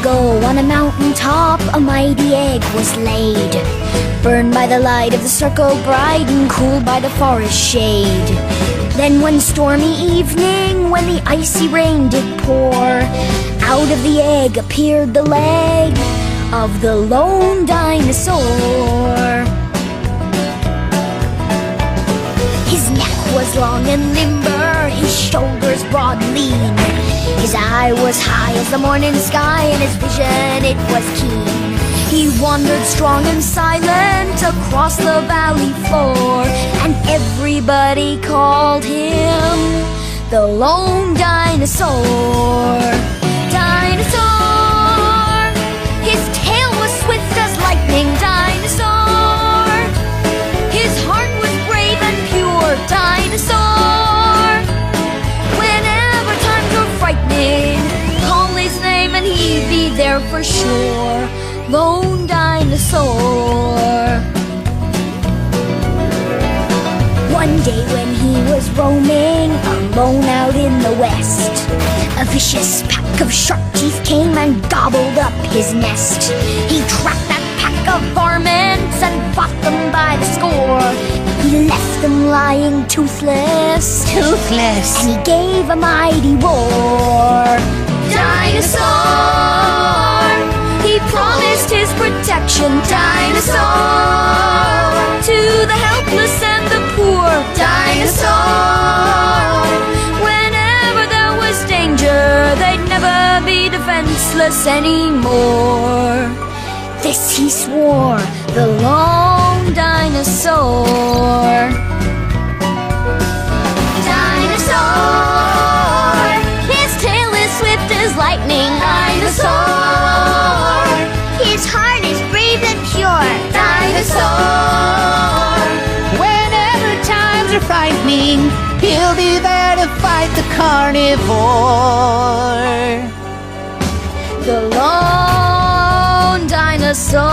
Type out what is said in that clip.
ago, on a mountain top, a mighty egg was laid, burned by the light of the circle bright and cooled by the forest shade. Then one stormy evening, when the icy rain did pour, out of the egg appeared the leg of the lone dinosaur. His neck was long and limber, his shoulders broad and lean. His eye was high as the morning sky, and his vision it was keen. He wandered strong and silent across the valley floor, and everybody called him the lone dinosaur. Dinosaur! His tail was swift as lightning. Dinosaur! His heart was brave and pure. Dinosaur! Whenever times were frightening, call his name and he'd be there for sure. Lone dinosaur. One day when he was roaming alone out in the west, a vicious pack of sharp teeth came and gobbled up his nest. He tracked that pack of varmints and fought them by the score. He left them lying toothless, and he gave a mighty roar. Dinosaur! He promised his protection. Dinosaur! To the helpless and the poor. Dinosaur! Whenever there was danger, they'd never be defenseless anymore. This he swore, the lone dinosaur. Dinosaur! His tail is swift as lightning. Dinosaur! His heart is brave and pure. Dinosaur! Whenever times are frightening, he'll be there to fight the carnivore. The lone dinosaur.